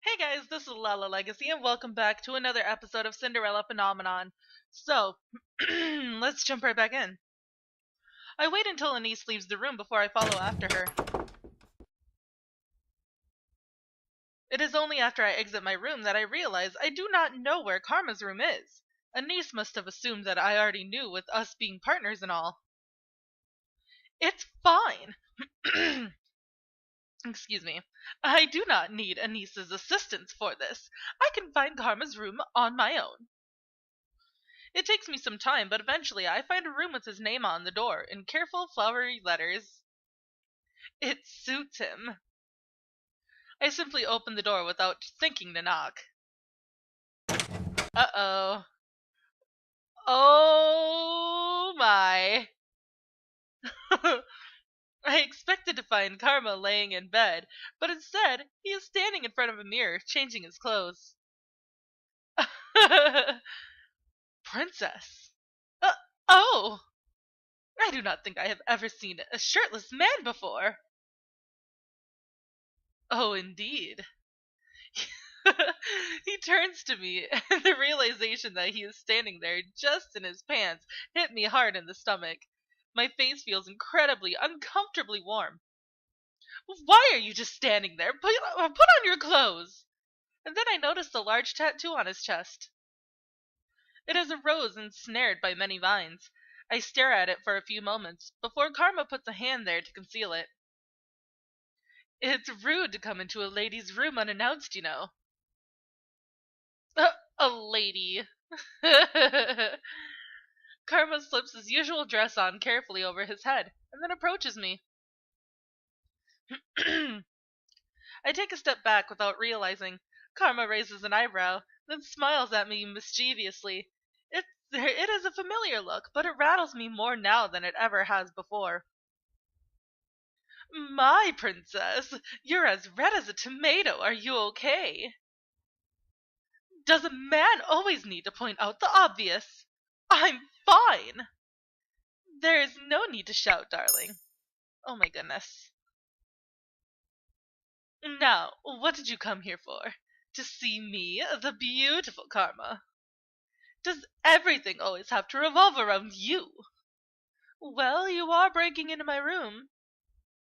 Hey guys, this is Lala Legacy, and welcome back to another episode of Cinderella Phenomenon. So, let's jump right back in. I wait until Anise leaves the room before I follow after her. It is only after I exit my room that I realize I do not know where Karma's room is. Anise must have assumed that I already knew, with us being partners and all. It's fine. Excuse me. I do not need Anise's assistance for this. I can find Karma's room on my own. It takes me some time, but eventually I find a room with his name on the door, in careful, flowery letters. It suits him. I simply open the door without thinking to knock. Uh-oh. Oh my. I expected to find Karma laying in bed, but instead, he is standing in front of a mirror, changing his clothes. Princess. Uh, oh! I do not think I have ever seen a shirtless man before. Oh, indeed. He turns to me, and the realization that he is standing there just in his pants hit me hard in the stomach. My face feels incredibly, uncomfortably warm. Why are you just standing there? Put on your clothes! And then I notice the large tattoo on his chest. It is a rose ensnared by many vines. I stare at it for a few moments, before Karma puts a hand there to conceal it. It's rude to come into a lady's room unannounced, you know. A lady. Karma slips his usual dress on carefully over his head, and then approaches me. I take a step back without realizing. Karma raises an eyebrow, then smiles at me mischievously. It is a familiar look, but it rattles me more now than it ever has before. My princess, you're as red as a tomato. Are you okay? Does a man always need to point out the obvious? I'm fine. There is no need to shout, darling. Oh my goodness. Now, what did you come here for? To see me, the beautiful Karma? Does everything always have to revolve around you? Well, you are breaking into my room.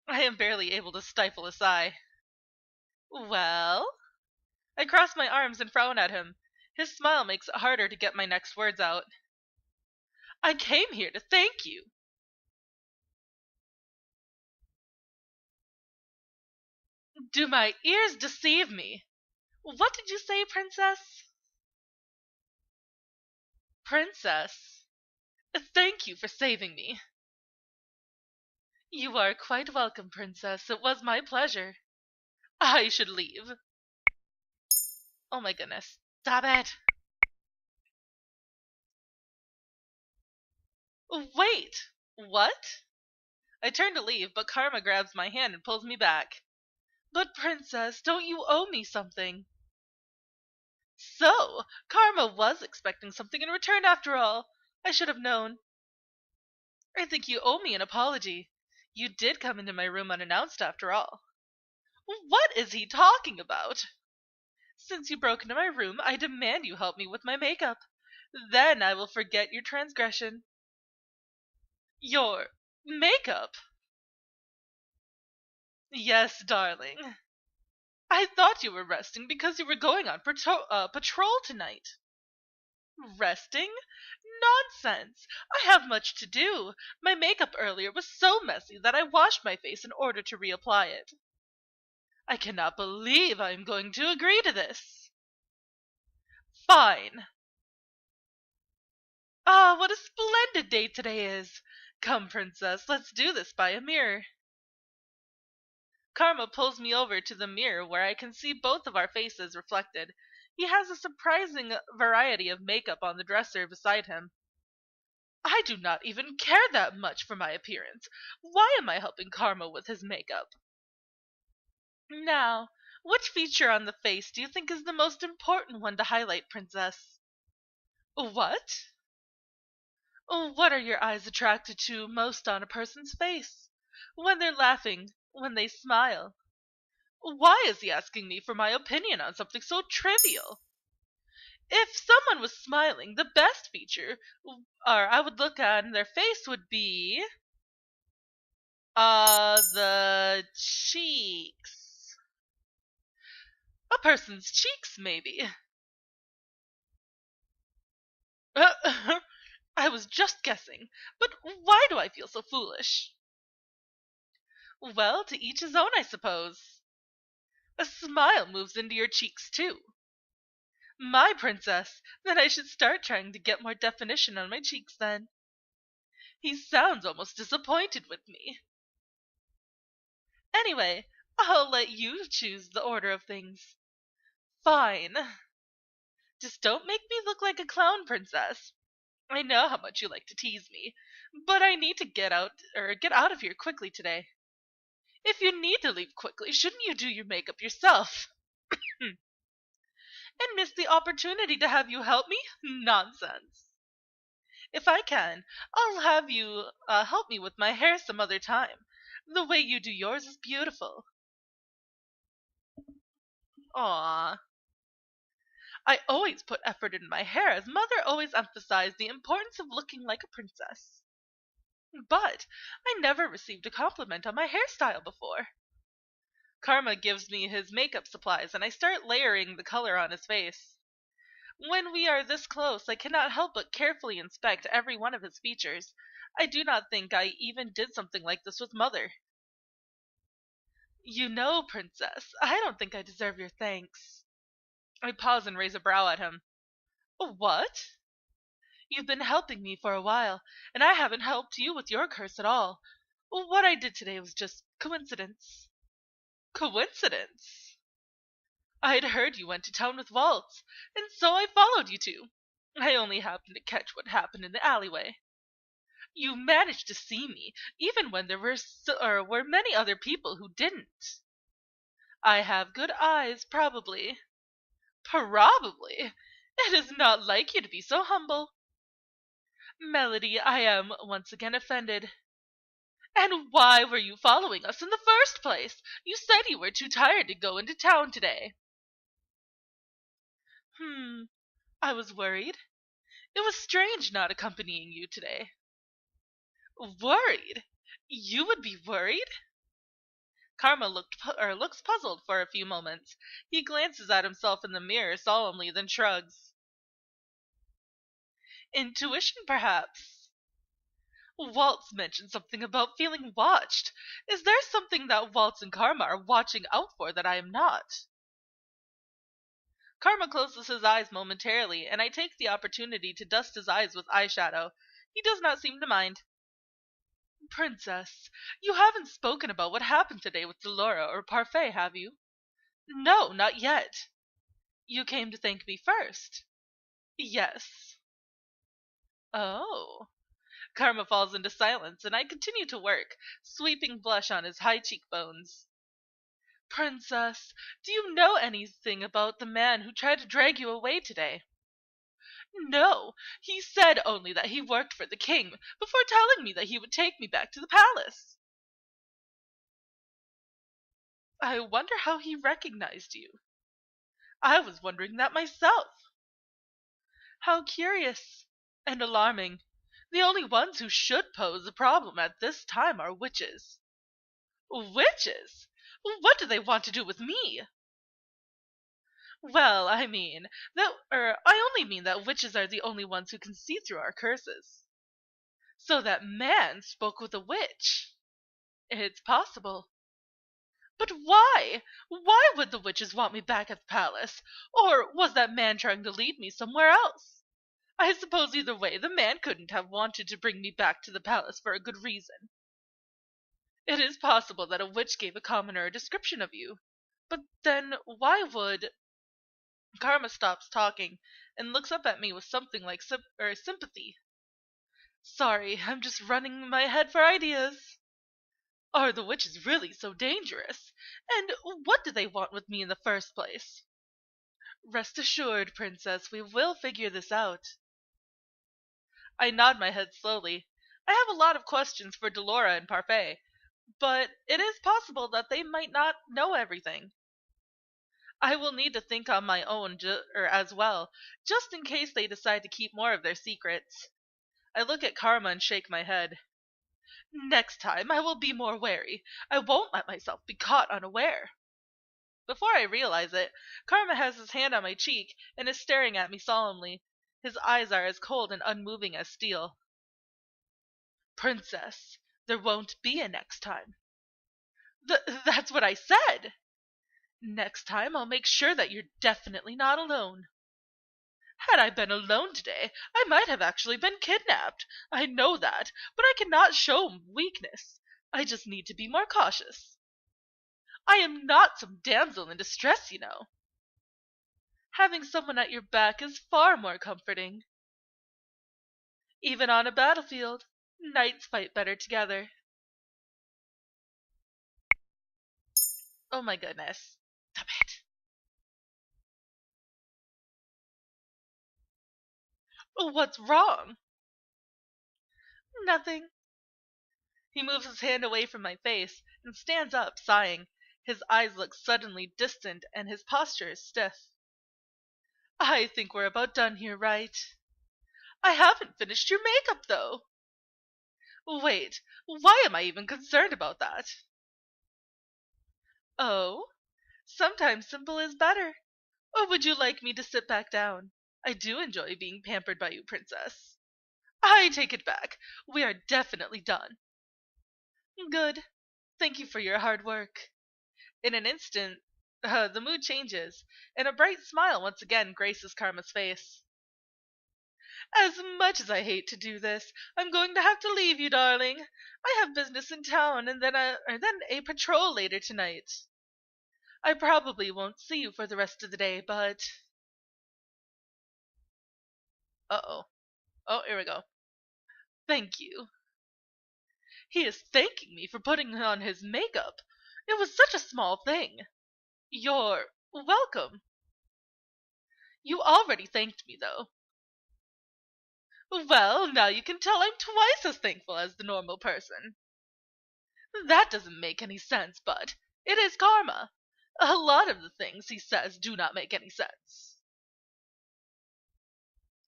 I am barely able to stifle a sigh. Well? I cross my arms and frown at him. His smile makes it harder to get my next words out. I came here to thank you. Do my ears deceive me? What did you say, princess? Princess? Thank you for saving me. You are quite welcome, princess. It was my pleasure. I should leave. Oh my goodness. Stop it. Wait. What? I turn to leave, but Karma grabs my hand and pulls me back. But princess, don't you owe me something? So, Karma was expecting something in return after all. I should have known. I think you owe me an apology. You did come into my room unannounced after all. What is he talking about? Since you broke into my room, I demand you help me with my makeup. Then I will forget your transgression. Your makeup? Yes, darling. I thought you were resting because you were going on patrol tonight. Resting? Nonsense! I have much to do. My makeup earlier was so messy that I washed my face in order to reapply it. I cannot believe I am going to agree to this. Fine. Ah, what a splendid day today is! Come, princess, let's do this by a mirror. Karma pulls me over to the mirror where I can see both of our faces reflected. He has a surprising variety of makeup on the dresser beside him. I do not even care that much for my appearance. Why am I helping Karma with his makeup? Now, which feature on the face do you think is the most important one to highlight, princess? What? What are your eyes attracted to most on a person's face? When they're laughing, when they smile, Why is he asking me for my opinion on something so trivial? If someone was smiling, the best feature or I would look on their face would be the cheeks. A person's cheeks, maybe. I was just guessing. But why do I feel so foolish? Well, to each his own, I suppose. A smile moves into your cheeks, too. My princess, then I should start trying to get more definition on my cheeks then. He sounds almost disappointed with me. Anyway, I'll let you choose the order of things. Fine. Just don't make me look like a clown, princess. I know how much you like to tease me, but I need to get out of here quickly today. If you need to leave quickly, shouldn't you do your makeup yourself? And miss the opportunity to have you help me? Nonsense. If I can, I'll have you help me with my hair some other time. The way you do yours is beautiful. Aww. I always put effort in my hair, as mother always emphasized the importance of looking like a princess. But I never received a compliment on my hairstyle before. Karma gives me his makeup supplies, and I start layering the color on his face. When we are this close, I cannot help but carefully inspect every one of his features. I do not think I even did something like this with mother. You know, princess, I don't think I deserve your thanks. I pause and raise a brow at him. What? You've been helping me for a while, and I haven't helped you with your curse at all. What I did today was just coincidence. Coincidence? I'd heard you went to town with Waltz, and so I followed you two. I only happened to catch what happened in the alleyway. You managed to see me, even when there were many other people who didn't. I have good eyes, probably. Probably. It is not like you to be so humble. Melody, I am once again offended. And why were you following us in the first place? You said you were too tired to go into town today. I was worried. It was strange not accompanying you today. Worried? You would be worried? Karma looks puzzled for a few moments. He glances at himself in the mirror solemnly, then shrugs. Intuition, perhaps. Waltz mentioned something about feeling watched. Is there something that Waltz and Karma are watching out for that I am not? Karma closes his eyes momentarily, and I take the opportunity to dust his eyes with eyeshadow. He does not seem to mind. Princess, you haven't spoken about what happened today with Delora or Parfait, have you? No, not yet. You came to thank me first. Yes. Oh. Karma falls into silence, and I continue to work, sweeping blush on his high cheekbones. Princess, do you know anything about the man who tried to drag you away today? No, he said only that he worked for the king, before telling me that he would take me back to the palace. I wonder how he recognized you. I was wondering that myself. How curious and alarming. The only ones who should pose a problem at this time are witches. Witches? What do they want to do with me? Well, I only mean that witches are the only ones who can see through our curses. So that man spoke with a witch. It's possible. But why? Why would the witches want me back at the palace? Or was that man trying to lead me somewhere else? I suppose either way, the man couldn't have wanted to bring me back to the palace for a good reason. It is possible that a witch gave a commoner a description of you. But then why would... Karma stops talking and looks up at me with something like sympathy. Sorry, I'm just running my head for ideas. Are the witches really so dangerous? And what do they want with me in the first place? Rest assured, princess, we will figure this out. I nod my head slowly. I have a lot of questions for Delora and Parfait, But it is possible that they might not know everything. I will need to think on my own as well, just in case they decide to keep more of their secrets. I look at Karma and shake my head. Next time I will be more wary. I won't let myself be caught unaware. Before I realize it, Karma has his hand on my cheek and is staring at me solemnly. His eyes are as cold and unmoving as steel. Princess, there won't be a next time. That's what I said! Next time I'll make sure that you're definitely not alone. Had I been alone today, I might have actually been kidnapped. I know that, but I cannot show weakness. I just need to be more cautious. I am not some damsel in distress, you know. Having someone at your back is far more comforting. Even on a battlefield, knights fight better together. Oh my goodness. Stop it. What's wrong? Nothing. He moves his hand away from my face and stands up, sighing. His eyes look suddenly distant and his posture is stiff. I think we're about done here, right? I haven't finished your makeup, though. Wait, why am I even concerned about that? Oh, sometimes simple is better. Or would you like me to sit back down? I do enjoy being pampered by you, Princess. I take it back. We are definitely done. Good. Thank you for your hard work. In an instant, the mood changes, and a bright smile once again graces Karma's face. As much as I hate to do this, I'm going to have to leave you, darling. I have business in town, and then a patrol later tonight. I probably won't see you for the rest of the day, but... Uh-oh. Oh, here we go. Thank you. He is thanking me for putting on his makeup. It was such a small thing. You're welcome. You already thanked me, though. Well, now you can tell I'm twice as thankful as the normal person. That doesn't make any sense, but it is karma. A lot of the things he says do not make any sense.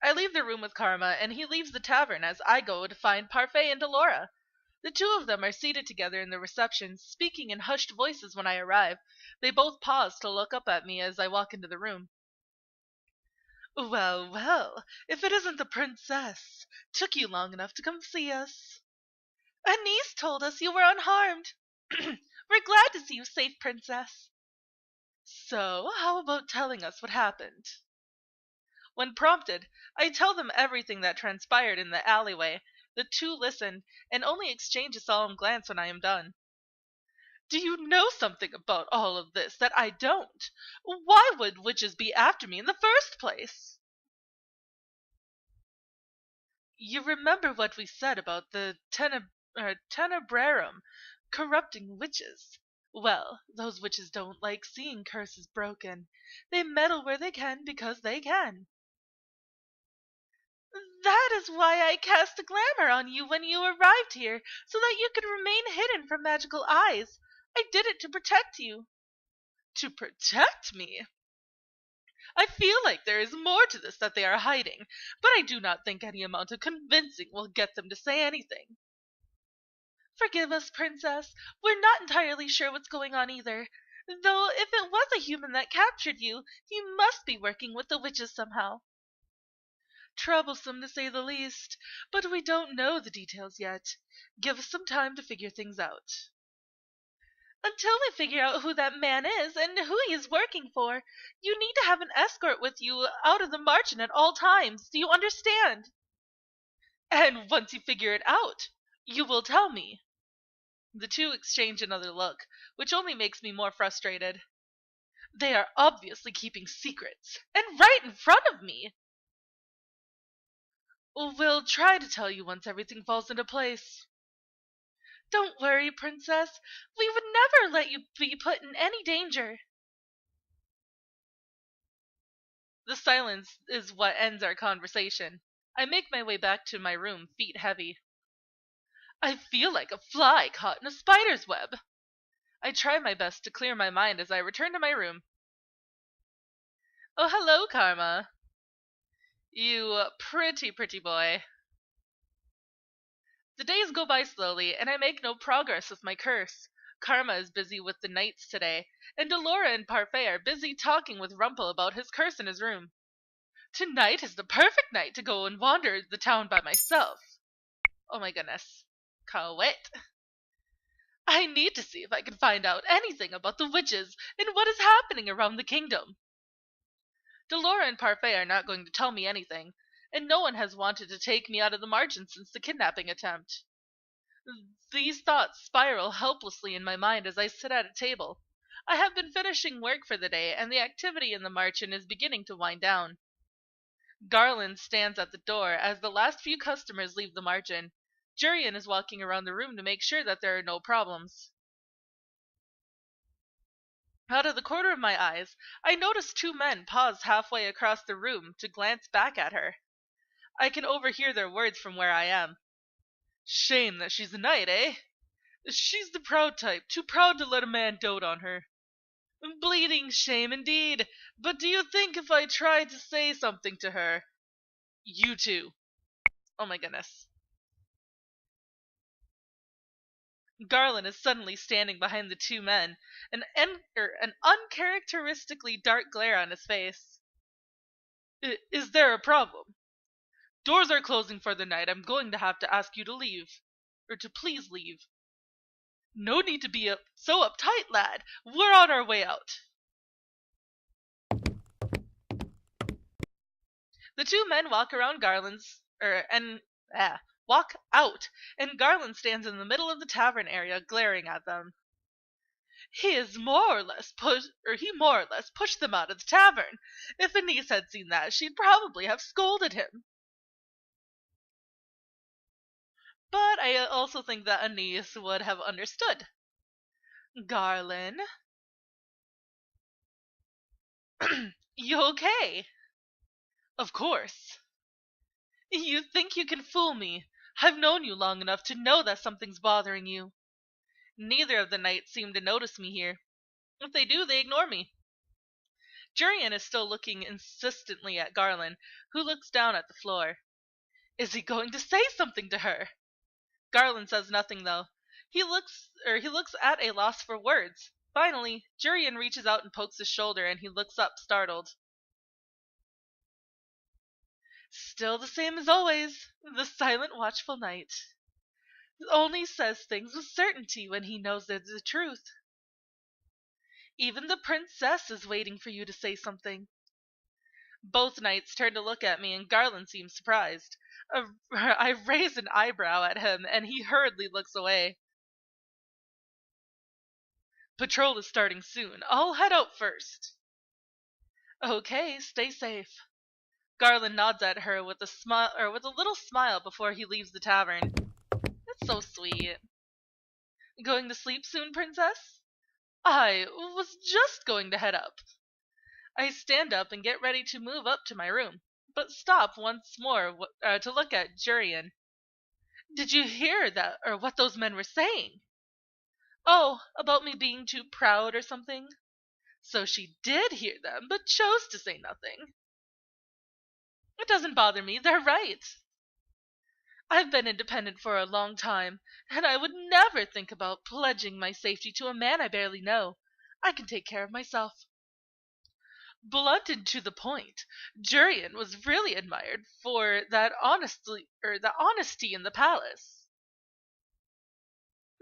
I leave the room with Karma, and he leaves the tavern as I go to find Parfait and Delora. The two of them are seated together in the reception, speaking in hushed voices when I arrive. They both pause to look up at me as I walk into the room. Well, well, if it isn't the princess. Took you long enough to come see us. A niece told us you were unharmed. We're glad to see you safe, princess. So, how about telling us what happened? When prompted, I tell them everything that transpired in the alleyway. The two listen, and only exchange a solemn glance when I am done. Do you know something about all of this that I don't? Why would witches be after me in the first place? You remember what we said about the tenebrarum corrupting witches? Well, those witches don't like seeing curses broken. They meddle where they can because they can. That is why I cast a glamour on you when you arrived here, so that you could remain hidden from magical eyes. I did it to protect you. To protect me? I feel like there is more to this that they are hiding, but I do not think any amount of convincing will get them to say anything. Forgive us, Princess. We're not entirely sure what's going on either. Though if it was a human that captured you, he must be working with the witches somehow. Troublesome to say the least, but we don't know the details yet. Give us some time to figure things out. Until we figure out who that man is and who he is working for, you need to have an escort with you out of the margin at all times. Do you understand? And once you figure it out, you will tell me. The two exchange another look, which only makes me more frustrated. They are obviously keeping secrets, and right in front of me. We'll try to tell you once everything falls into place. Don't worry, Princess. We would never let you be put in any danger. The silence is what ends our conversation. I make my way back to my room, feet heavy. I feel like a fly caught in a spider's web. I try my best to clear my mind as I return to my room. Oh, hello, Karma. You pretty boy. The days go by slowly, and I make no progress with my curse. Karma is busy with the knights today, and Delora and Parfait are busy talking with Rumpel about his curse in his room. Tonight is the perfect night to go and wander the town by myself. Oh my goodness. Can't wait. I need to see if I can find out anything about the witches and what is happening around the kingdom. Delora and Parfait are not going to tell me anything, and no one has wanted to take me out of the margin since the kidnapping attempt. These thoughts spiral helplessly in my mind as I sit at a table. I have been finishing work for the day, and the activity in the margin is beginning to wind down. Garland stands at the door as the last few customers leave the margin. Jurian is walking around the room to make sure that there are no problems. Out of the corner of my eyes, I notice two men pause halfway across the room to glance back at her. I can overhear their words from where I am. Shame that she's a knight, eh? She's the proud type, too proud to let a man dote on her. Bleeding shame indeed, but do you think if I tried to say something to her... You too. Oh my goodness. Garland is suddenly standing behind the two men, an uncharacteristically dark glare on his face. Is there a problem? Doors are closing for the night. I'm going to have to ask you to leave. Or to please leave. No need to be so uptight, lad. We're on our way out. The two men walk around walk out, and Garland stands in the middle of the tavern area, glaring at them. He more or less pushed them out of the tavern. If Anise had seen that, she'd probably have scolded him. But I also think that Anise would have understood. Garland? You okay? Of course. You think you can fool me. I've known you long enough to know that something's bothering you. Neither of the knights seem to notice me here. If they do, they ignore me. Jurian is still looking insistently at Garland, who looks down at the floor. Is he going to say something to her? Garland says nothing, though. He looks at a loss for words. Finally, Jurian reaches out and pokes his shoulder, and he looks up, startled. Still the same as always, the silent, watchful knight. Only says things with certainty when he knows they're the truth. Even the princess is waiting for you to say something. Both knights turn to look at me, and Garland seems surprised. I raise an eyebrow at him, and he hurriedly looks away. Patrol is starting soon. I'll head out first. Okay, stay safe. Garland nods at her with a little smile before he leaves the tavern. That's so sweet. Going to sleep soon, princess? I was just going to head up. I stand up and get ready to move up to my room, but stop once more to look at Jurian. Did you hear what those men were saying? Oh, about me being too proud or something? So she did hear them, but chose to say nothing. It doesn't bother me, they're right. I've been independent for a long time, and I would never think about pledging my safety to a man I barely know. I can take care of myself. Blunt and to the point, Jurian was really admired for that honesty in the palace.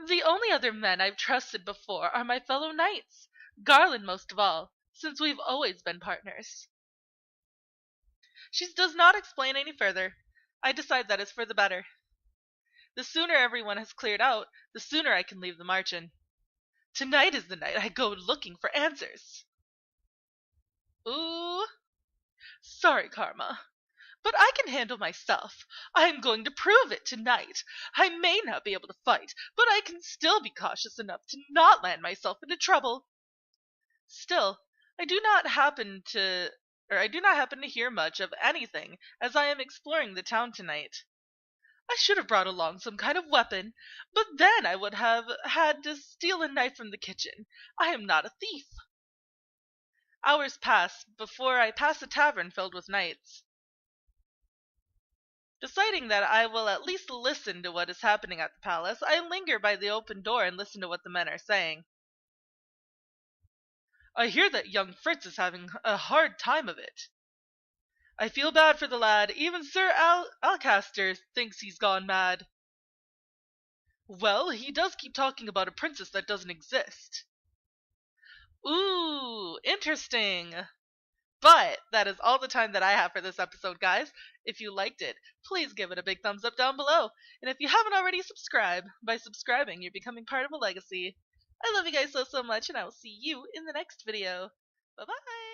The only other men I've trusted before are my fellow knights, Garland most of all, since we've always been partners. She does not explain any further. I decide that is for the better. The sooner everyone has cleared out, the sooner I can leave the margin. Tonight is the night I go looking for answers. Ooh. Sorry, Karma. But I can handle myself. I'm going to prove it tonight. I may not be able to fight, but I can still be cautious enough to not land myself into trouble. Still, I do not happen to hear much of anything as I am exploring the town tonight. I should have brought along some kind of weapon, but then I would have had to steal a knife from the kitchen. I am not a thief. Hours pass before I pass a tavern filled with knights. Deciding that I will at least listen to what is happening at the palace, I linger by the open door and listen to what the men are saying. I hear that young Fritz is having a hard time of it. I feel bad for the lad. Even Sir Alcaster thinks he's gone mad. Well, he does keep talking about a princess that doesn't exist. Ooh, interesting. But that is all the time that I have for this episode, guys. If you liked it, please give it a big thumbs up down below. And if you haven't already subscribed, by subscribing, you're becoming part of a legacy. I love you guys so much, and I will see you in the next video. Bye-bye!